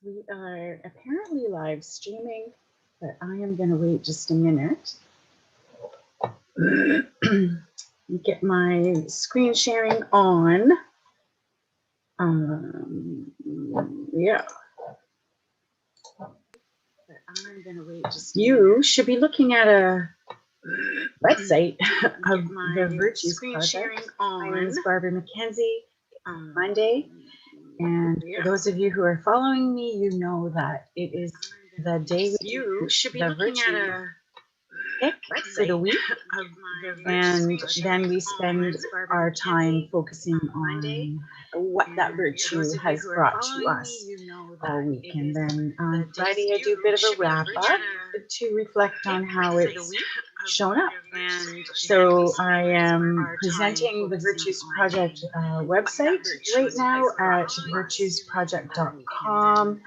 We are apparently live streaming, but I am going to wait just a minute. Get my screen sharing on. Yeah. But I'm going to wait just a minute. You should be looking at a website of the Virtues screen Project. sharing on. My name is Barbara McKenzie. Monday. And for those of you who are following me, you know that it is the day You should be the looking at Virtue a pick for the week, of and then we spend our time focusing on what that virtue has brought to us all week. And then on Friday, I do a bit of a wrap up to reflect on how it's shown up. So I am presenting the Virtues Project website right now at virtuesproject.com.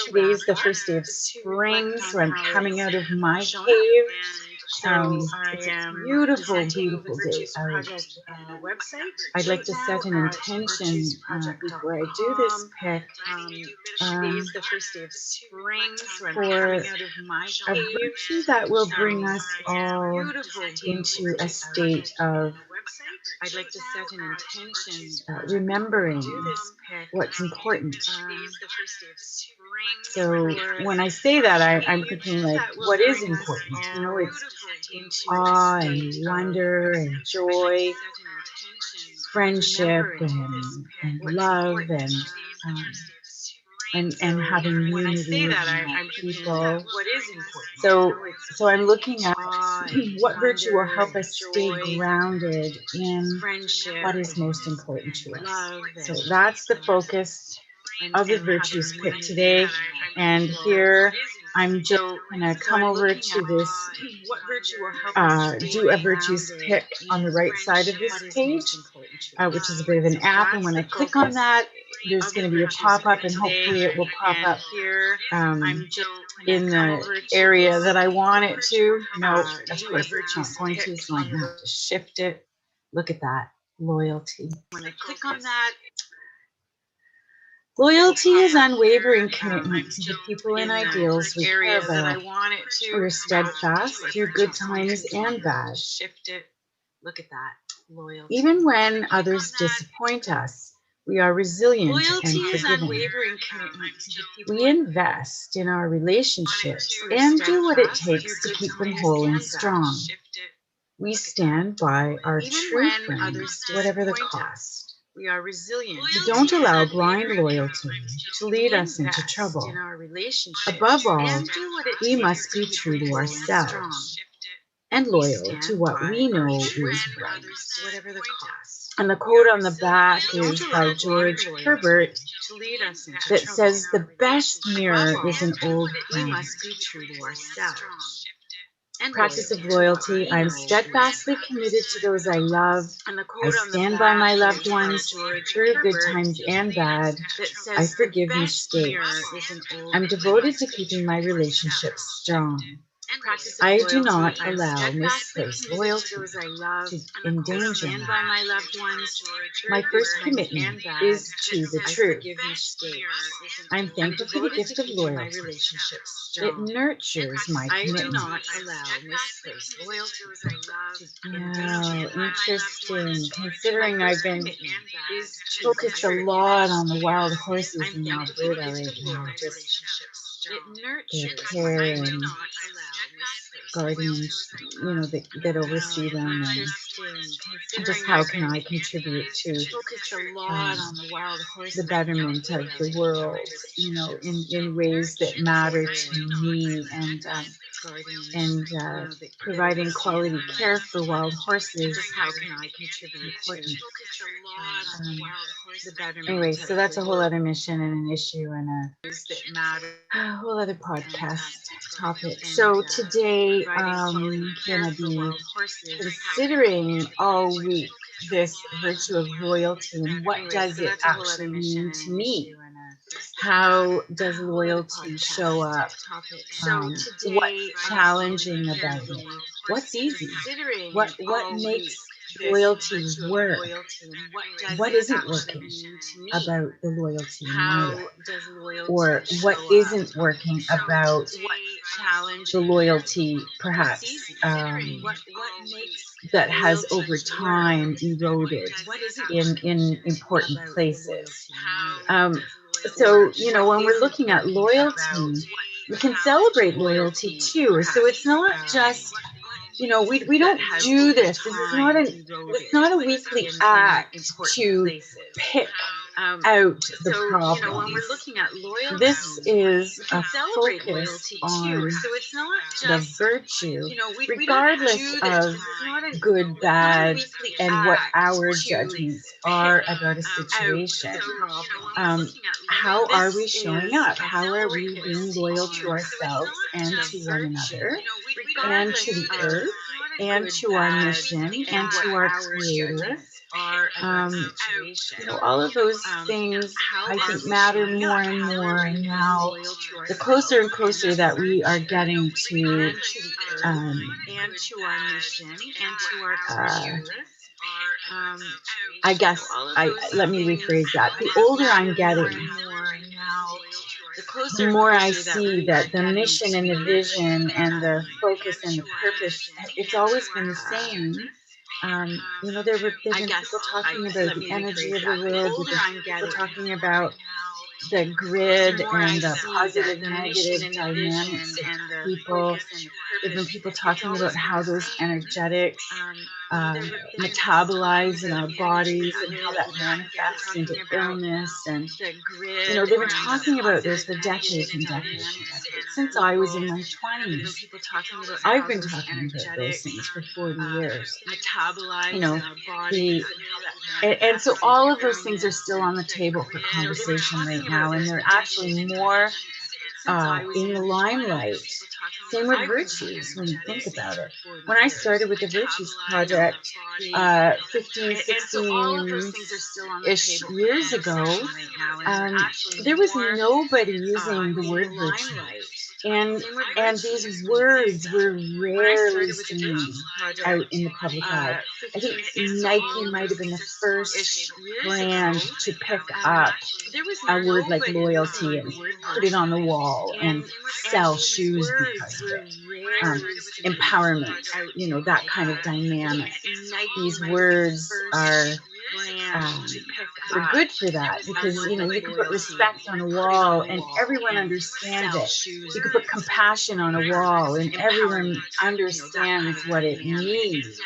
Today's the first day of spring, so I'm coming out of my cave. It's a beautiful, beautiful day out. I'd like to set an intention before I do this pick for a virtue that will bring us all into a state of remembering what's important. So when I say that, I'm thinking like, what is important? You know, it's awe and wonder and joy, friendship and love and having unity among people. So I'm looking at what virtue will help us stay grounded in what is most important to us. So that's the focus of the virtues pick today. And here I'm just going to come over to this, do a virtues pick on the right side of this page, which is a bit of an app. And when I click on that, there's going to be a pop-up, and hopefully it will pop up in the area that I want it to. No, of course it's not going to, so I'm going to have to shift it. Look at that, loyalty. When I click on that, loyalty is unwavering commitment to the people and ideals we care about. We're steadfast through good times and bad. Look at that. Loyalty. Even when others disappoint us, we are resilient and forgiving. We invest in our relationships and do what it takes to keep them whole and strong. We stand by our true friends, whatever the cost. We are resilient. We don't allow blind loyalty to lead us into trouble. Above all, we must be true to ourselves and loyal to what we know is right. And the quote on the back is by George Herbert that says, "The best mirror is an old friend." Practice of loyalty. I'm steadfastly committed to those I love. I stand by my loved ones through good times and bad. I forgive mistakes. I'm devoted to keeping my relationships strong. I do not allow misplaced loyalty to endanger me. My first commitment is to the truth. I'm thankful for the gift of loyalty. It nurtures my commitment. Yeah, interesting. Considering I've been focused a lot on the wild horses in Alberta right now, just their care and guardians, you know, that oversee them, and just how can I contribute to the betterment of the world, you know, in ways that matter to me, and providing quality care for wild horses. How can I contribute? Important. Anyway, so that's a whole other mission and an issue and a whole other podcast topic. So today I'm gonna be considering all week this virtue of loyalty and what does it actually mean to me? How does loyalty show up? What's challenging about it? What's easy? What makes loyalty work? What isn't working about the loyalty in my life? Or what isn't working about the loyalty, perhaps, that has over time eroded in important places? So, when we're looking at loyalty, we can celebrate loyalty too. So it's not just, we don't do this. It's not a weekly act to pick out the problems. This is a focus on the virtue, regardless of good, bad, and what our judgments are about a situation. How are we showing up? How are we being loyal to ourselves and to one another, and to the earth, and to our mission, and to our Creator? All of those things, I think, matter more and more. And now, the closer and closer that we are getting to I guess let me rephrase that. The older I'm getting, the more I see that the mission and the vision and the focus and the purpose, it's always been the same. There've been people talking about the energy of the world. There've been people talking about the grid and the positive, negative dynamics of people. There've been people talking about how those energetics metabolize in our bodies and how that manifests into illness. And they've been talking about this for decades and decades and decades. Since I was in my 20s, I've been talking about those things for 40 years. And so all of those things are still on the table for conversation right now, and they're actually more in the limelight. Same with virtues, when you think about it. When I started with the Virtues Project 15, 16-ish years ago, there was nobody using the word virtue. And these words were rarely seen out in the public eye. I think Nike might have been the first brand to pick up a word like loyalty and put it on the wall and sell shoes because of it. Empowerment, that kind of dynamic. These words are they're good for that, because you can put respect on a wall and everyone understands it. You can put compassion on a wall and everyone understands what it means.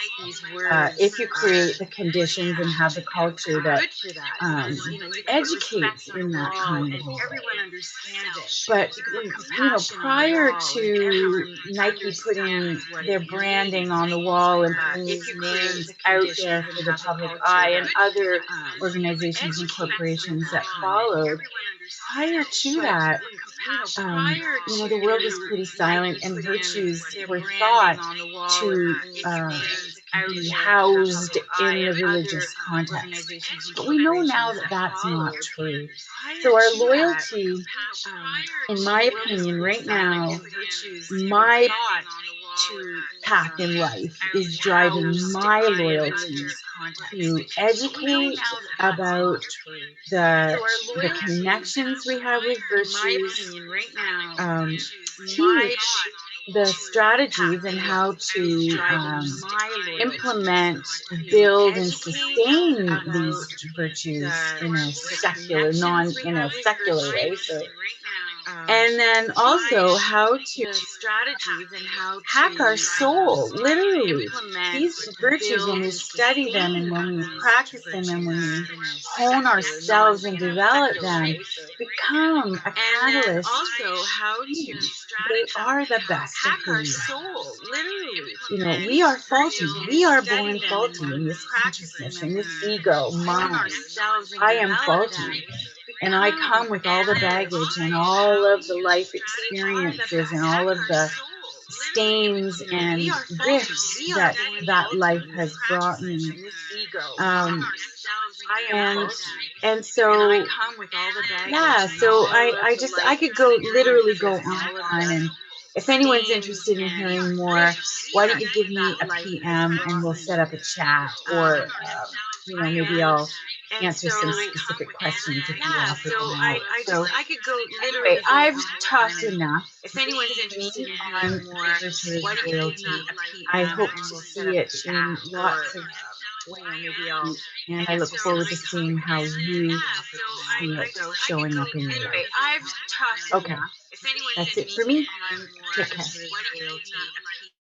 If you create the conditions and have the culture that educates in that kind of way. But prior to Nike putting their branding on the wall and putting these names out there for the public eye, and other organizations and corporations that followed, prior to that, the world was pretty silent, and virtues were thought to be housed in the religious context. But we know now that that's not true. So our loyalty, in my opinion, right now, my path in life is driving my loyalty to educate about the connections we have with virtues, teach the strategies and how to implement, build, and sustain these virtues in a secular way. So, and then also how to hack our soul, literally. These virtues, when we study them and when we practice them and when we hone ourselves and develop them, become a catalyst. They are the best of who we are. We are faulty. We are born faulty in this consciousness, in this ego, mind. I am faulty. And I come with all the baggage and all of the life experiences and all of the stains and gifts that life has brought me. And so, yeah, so I could literally go on and If anyone's interested in hearing more, why don't you give me a PM and we'll set up a chat, or maybe I'll answer some specific questions if you offer them out. So I could go anyway, literally. I've talked enough. If anyone's interested in hearing more, Literature why is don't you royalty. give me a PM I hope and to we'll set see up it a in chat, lots or of maybe I'll and I look answer forward some to seeing how you see it showing up in your Anyway, life. I've talked Okay, enough. If anyone's that's it for interested in me. hearing more, Take care. why don't you give me a